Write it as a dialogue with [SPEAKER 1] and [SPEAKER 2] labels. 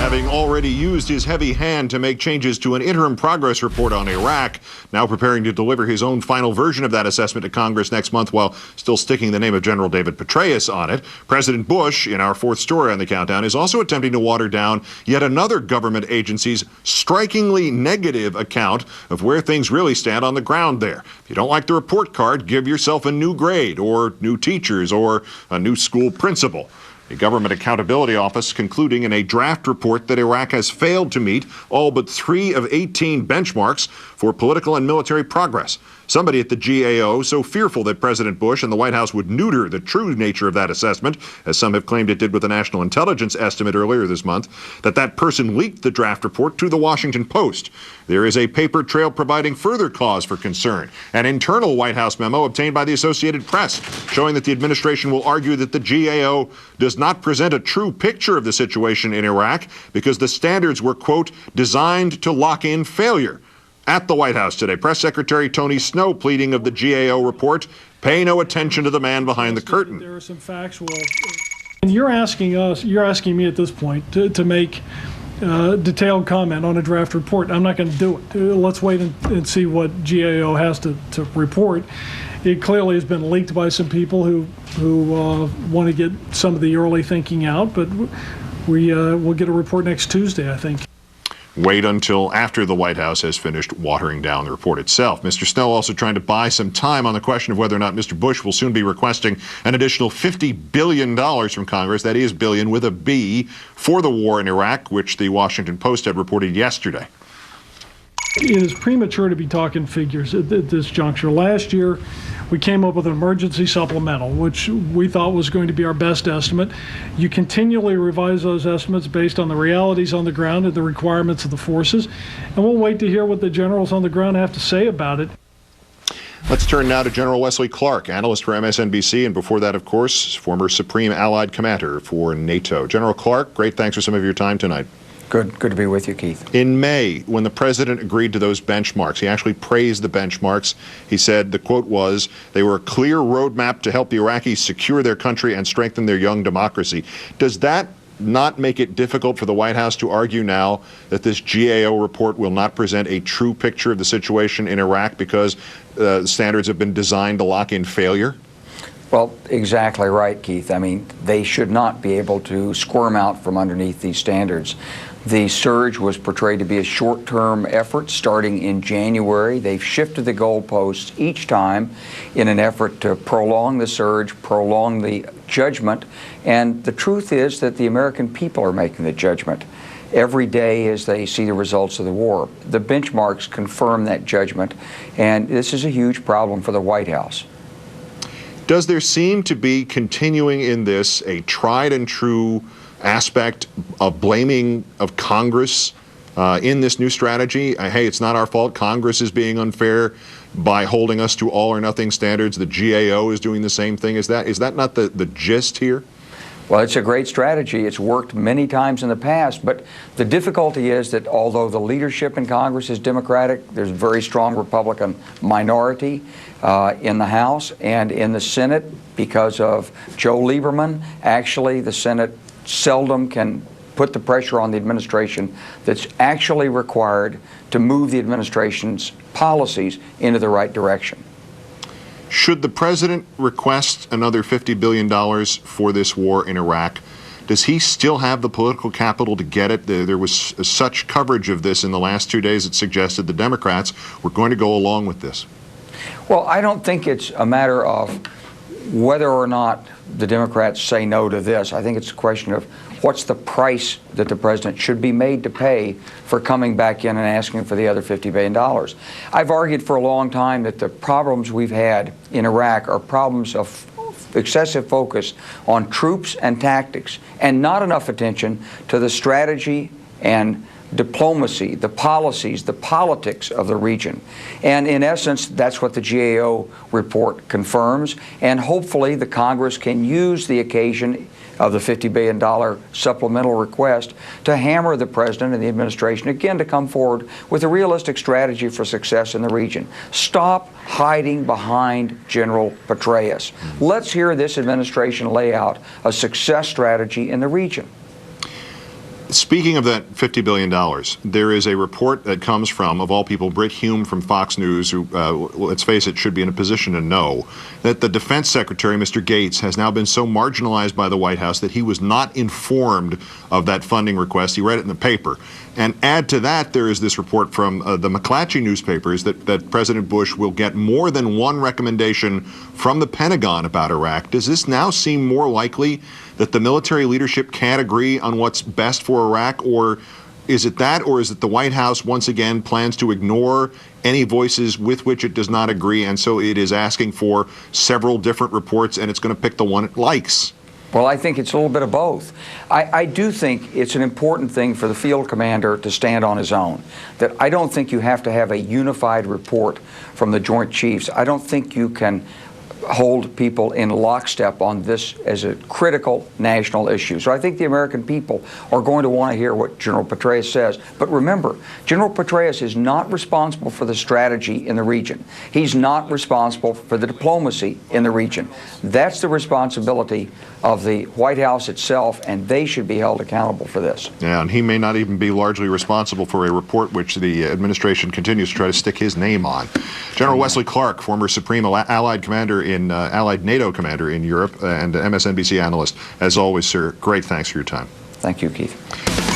[SPEAKER 1] having already used his heavy hand to make changes to an interim progress report on Iraq, now preparing to deliver his own final version of that assessment to Congress next month while still sticking the name of General David Petraeus on it. President Bush, in our fourth story on the countdown, is also attempting to water down yet another government agency's strikingly negative account of where things really stand on the ground there. If you don't like the report card, give yourself a new grade or new teachers or a new school principal. The Government Accountability Office concluding in a draft report that Iraq has failed to meet all but 3 of 18 benchmarks for political and military progress. Somebody at the GAO so fearful that President Bush and the White House would neuter the true nature of that assessment, as some have claimed it did with the National Intelligence Estimate earlier this month, that person leaked the draft report to the Washington Post. There is a paper trail providing further cause for concern. An internal White House memo obtained by the Associated Press showing that the administration will argue that the GAO does not present a true picture of the situation in Iraq because the standards were, quote, designed to lock in failure. At the White House today, Press Secretary Tony Snow pleading of the GAO report, pay no attention to the man behind the curtain.
[SPEAKER 2] There are some factual, and you're asking me at this point to make detailed comment on a draft report. I'm not going to do it. Let's wait and see what GAO has to report. It clearly has been leaked by some people who want to get some of the early thinking out, but we'll get a report next Tuesday, I think.
[SPEAKER 1] Wait until after the White House has finished watering down the report itself. Mr. Snow also trying to buy some time on the question of whether or not Mr. Bush will soon be requesting an additional $50 billion from Congress, that is billion with a B, for the war in Iraq, which the Washington Post had reported yesterday.
[SPEAKER 2] It is premature to be talking figures at this juncture. Last year, we came up with an emergency supplemental, which we thought was going to be our best estimate. You continually revise those estimates based on the realities on the ground and the requirements of the forces, and we'll wait to hear what the generals on the ground have to say about it.
[SPEAKER 1] Let's turn now to General Wesley Clark, analyst for MSNBC, and before that, of course, former Supreme Allied Commander for NATO. General Clark, great thanks for some of your time tonight.
[SPEAKER 3] Good to be with you, Keith.
[SPEAKER 1] In May, when the president agreed to those benchmarks, he actually praised the benchmarks. He said, the quote was, they were a clear roadmap to help the Iraqis secure their country and strengthen their young democracy. Does that not make it difficult for the White House to argue now that this GAO report will not present a true picture of the situation in Iraq because the standards have been designed to lock in failure?
[SPEAKER 3] Well, exactly right, Keith. I mean, they should not be able to squirm out from underneath these standards. The surge was portrayed to be a short-term effort starting in January. They've shifted the goalposts each time in an effort to prolong the surge, prolong the judgment. And the truth is that the American people are making the judgment every day as they see the results of the war. The benchmarks confirm that judgment, and this is a huge problem for the White House.
[SPEAKER 1] Does there seem to be continuing in this a tried and true aspect of blaming of Congress in this new strategy? Hey, it's not our fault. Congress is being unfair by holding us to all or nothing standards. The GAO is doing the same thing. Is that not the gist here?
[SPEAKER 3] Well, it's a great strategy. It's worked many times in the past, but the difficulty is that although the leadership in Congress is Democratic, there's a very strong Republican minority in the House and in the Senate because of Joe Olbermann. Actually, the Senate seldom can put the pressure on the administration that's actually required to move the administration's policies into the right direction.
[SPEAKER 1] Should the president request another $50 billion for this war in Iraq, does he still have the political capital to get it? There was such coverage of this in the last 2 days that suggested the Democrats were going to go along with this.
[SPEAKER 3] Well, I don't think it's a matter of whether or not the Democrats say no to this. I think it's a question of what's the price that the president should be made to pay for coming back in and asking for the other $50 billion. I've argued for a long time that the problems we've had in Iraq are problems of excessive focus on troops and tactics and not enough attention to the strategy and diplomacy, the policies, the politics of the region. And in essence, that's what the GAO report confirms. And hopefully the Congress can use the occasion of the $50 billion supplemental request to hammer the president and the administration again to come forward with a realistic strategy for success in the region. Stop hiding behind General Petraeus. Let's hear this administration lay out a success strategy in the region.
[SPEAKER 1] Speaking of that $50 billion, there is a report that comes from, of all people, Britt Hume from Fox News, who, let's face it, should be in a position to know, that the Defense Secretary, Mr. Gates, has now been so marginalized by the White House that he was not informed of that funding request. He read it in the paper. And add to that, there is this report from the McClatchy newspapers that President Bush will get more than one recommendation from the Pentagon about Iraq. Does this now seem more likely that the military leadership can't agree on what's best for Iraq, or is it that, or is it the White House once again plans to ignore any voices with which it does not agree, and so it is asking for several different reports and it's going to pick the one it likes?
[SPEAKER 3] Well, I think it's a little bit of both. I do think it's an important thing for the field commander to stand on his own. That I don't think you have to have a unified report from the Joint Chiefs. I don't think you can hold people in lockstep on this as a critical national issue. So I think the American people are going to want to hear what General Petraeus says. But remember, General Petraeus is not responsible for the strategy in the region. He's not responsible for the diplomacy in the region. That's the responsibility of the White House itself, and they should be held accountable for this.
[SPEAKER 1] Yeah, and he may not even be largely responsible for a report which the administration continues to try to stick his name on. General Wesley Clark, former Supreme Allied Commander in Allied NATO Commander in Europe and MSNBC analyst. As always, sir, great thanks for your time.
[SPEAKER 3] Thank you, Keith.